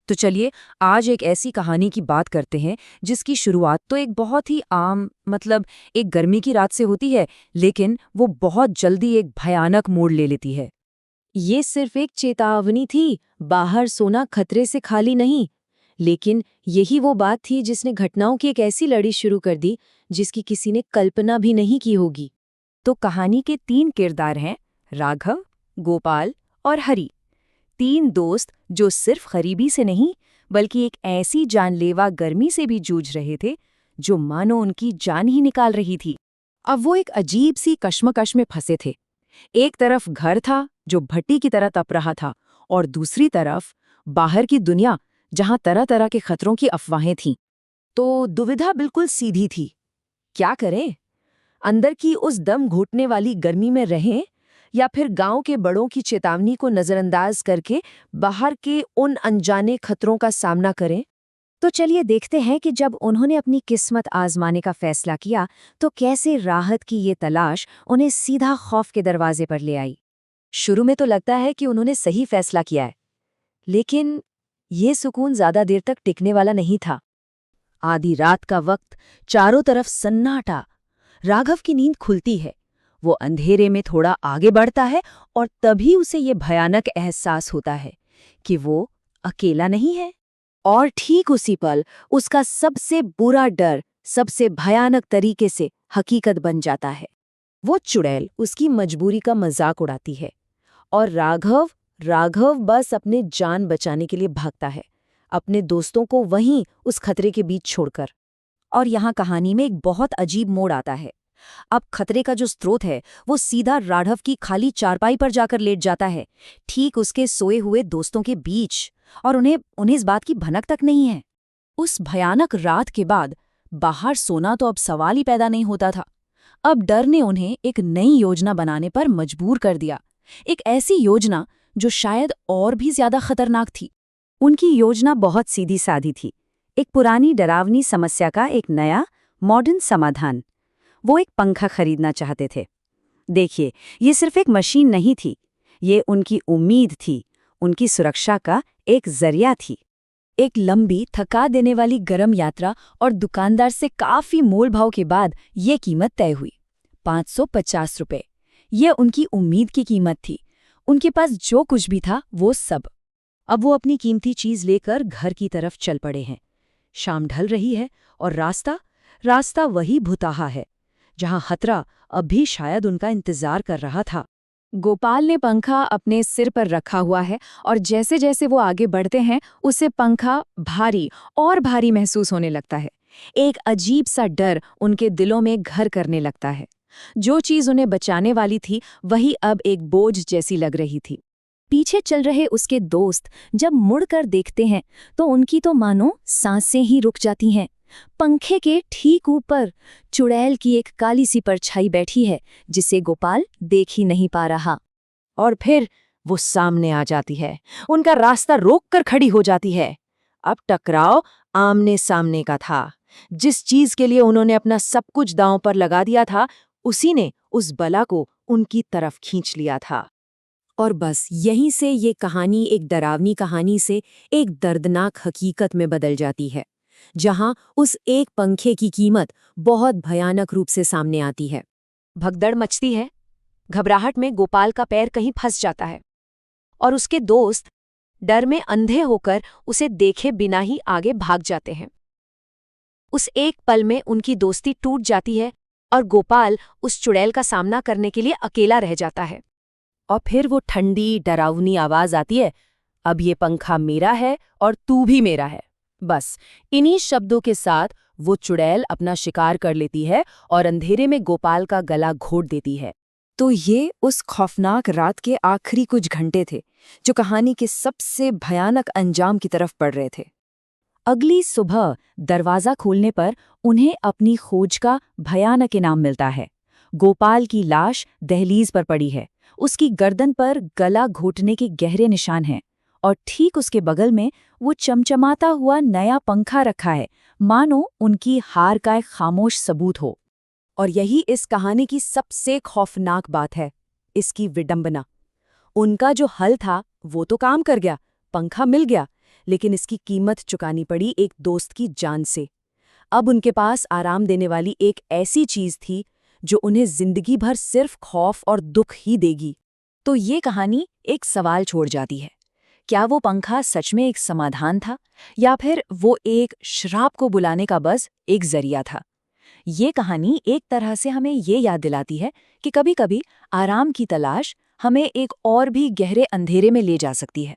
तो चलिए आज एक ऐसी कहानी की बात करते हैं जिसकी शुरुआत तो एक बहुत ही आम एक गर्मी की रात से होती है, लेकिन वो बहुत जल्दी एक भयानक मोड़ ले लेती है। ये सिर्फ एक चेतावनी थी, बाहर सोना खतरे से खाली नहीं। लेकिन यही वो बात थी जिसने घटनाओं की एक ऐसी लड़ी शुरू कर दी जिसकी किसी ने कल्पना भी नहीं की होगी। तो कहानी के 3 किरदार हैं, राघव, गोपाल और हरी। 3 दोस्त जो सिर्फ गरीबी से नहीं बल्कि एक ऐसी जानलेवा गर्मी से भी जूझ रहे थे जो मानो उनकी जान ही निकाल रही थी। अब वो एक अजीब सी कश्मकश में फंसे थे। एक तरफ घर था जो भट्टी की तरह तप रहा था, और दूसरी तरफ बाहर की दुनिया जहां तरह तरह के खतरों की अफवाहें थीं। तो दुविधा बिल्कुल सीधी थी, क्या करें? अंदर की उस दम घुटने वाली गर्मी में रहें या फिर गांव के बड़ों की चेतावनी को नजरअंदाज करके बाहर के उन अनजाने खतरों का सामना करें? तो चलिए देखते हैं कि जब उन्होंने अपनी किस्मत आजमाने का फैसला किया तो कैसे राहत की ये तलाश उन्हें सीधा खौफ के दरवाजे पर ले आई। शुरू में तो लगता है कि उन्होंने सही फैसला किया है, लेकिन ये सुकून ज्यादा देर तक टिकने वाला नहीं था। आधी रात का वक्त, चारों तरफ सन्नाटा। राघव की नींद खुलती है, वो अंधेरे में थोड़ा आगे बढ़ता है और तभी उसे ये भयानक एहसास होता है कि वो अकेला नहीं है। और ठीक उसी पल उसका सबसे बुरा डर सबसे भयानक तरीके से हकीकत बन जाता है। वो चुड़ैल उसकी मजबूरी का मजाक उड़ाती है और राघव बस अपने जान बचाने के लिए भागता है, अपने दोस्तों को वहीं उस खतरे के बीच छोड़कर। और यहाँ कहानी में एक बहुत अजीब मोड़ आता है। अब खतरे का जो स्रोत है वो सीधा राघव की खाली चारपाई पर जाकर लेट जाता है, ठीक उसके सोए हुए दोस्तों के बीच। और उन्हें इस बात की भनक तक नहीं है। उस भयानक रात के बाद बाहर सोना तो अब सवाल ही पैदा नहीं होता था। अब डर ने उन्हें एक नई योजना बनाने पर मजबूर कर दिया, एक ऐसी योजना जो शायद और भी ज्यादा खतरनाक थी। उनकी योजना बहुत सीधी सादी थी, एक पुरानी डरावनी समस्या का एक नया मॉडर्न समाधान। वो एक पंखा खरीदना चाहते थे। देखिए, ये सिर्फ एक मशीन नहीं थी, ये उनकी उम्मीद थी, उनकी सुरक्षा का एक जरिया थी। एक लंबी थका देने वाली गर्म यात्रा और दुकानदार से काफी मोल भाव के बाद ये कीमत तय हुई, 550 रुपए। ये उनकी उम्मीद की कीमत थी। उनके पास जो कुछ भी था वो सब। अब वो अपनी कीमती चीज लेकर घर की तरफ चल पड़े हैं। शाम ढल रही है और रास्ता वही भुताहा है जहां खतरा अब भी शायद उनका इंतजार कर रहा था। गोपाल ने पंखा अपने सिर पर रखा हुआ है और जैसे जैसे वो आगे बढ़ते हैं उसे पंखा भारी और भारी महसूस होने लगता है। एक अजीब सा डर उनके दिलों में घर करने लगता है। जो चीज उन्हें बचाने वाली थी वही अब एक बोझ जैसी लग रही थी। पीछे चल रहे उसके दोस्त जब मुड़कर देखते हैं तो उनकी तो मानो सांसें ही रुक जाती हैं। पंखे के ठीक ऊपर चुड़ैल की एक काली सी परछाई बैठी है जिसे गोपाल देख ही नहीं पा रहा। और फिर वो सामने आ जाती है, उनका रास्ता रोककर खड़ी हो जाती है। अब टकराव आमने सामने का था। जिस चीज के लिए उन्होंने अपना सब कुछ दांव पर लगा दिया था, उसी ने उस बला को उनकी तरफ खींच लिया था। और बस यहीं से ये कहानी एक डरावनी कहानी से एक दर्दनाक हकीकत में बदल जाती है, जहां उस एक पंखे की कीमत बहुत भयानक रूप से सामने आती है। भगदड़ मचती है। घबराहट में गोपाल का पैर कहीं फंस जाता है और उसके दोस्त डर में अंधे होकर उसे देखे बिना ही आगे भाग जाते हैं। उस एक पल में उनकी दोस्ती टूट जाती है और गोपाल उस चुड़ैल का सामना करने के लिए अकेला रह जाता है। और फिर वो ठंडी डरावनी आवाज आती है, अब ये पंखा मेरा है और तू भी मेरा है। बस इन्हीं शब्दों के साथ वो चुड़ैल अपना शिकार कर लेती है और अंधेरे में गोपाल का गला घोट देती है। तो ये उस खौफनाक रात के आखिरी कुछ घंटे थे जो कहानी के सबसे भयानक अंजाम की तरफ बढ़ रहे थे। अगली सुबह दरवाजा खोलने पर उन्हें अपनी खोज का भयानक इनाम मिलता है। गोपाल की लाश दहलीज पर पड़ी है, उसकी गर्दन पर गला घोटने के गहरे निशान हैं और ठीक उसके बगल में वो चमचमाता हुआ नया पंखा रखा है, मानो उनकी हार का एक खामोश सबूत हो। और यही इस कहानी की सबसे खौफनाक बात है, इसकी विडंबना। उनका जो हल था वो तो काम कर गया, पंखा मिल गया, लेकिन इसकी कीमत चुकानी पड़ी एक दोस्त की जान से। अब उनके पास आराम देने वाली एक ऐसी चीज थी जो उन्हें जिंदगी भर सिर्फ खौफ और दुख ही देगी। तो ये कहानी एक सवाल छोड़ जाती है, क्या वो पंखा सच में एक समाधान था, या फिर वो एक श्राप को बुलाने का बस एक जरिया था? ये कहानी एक तरह से हमें ये याद दिलाती है कि कभी-कभी आराम की तलाश हमें एक और भी गहरे अंधेरे में ले जा सकती है।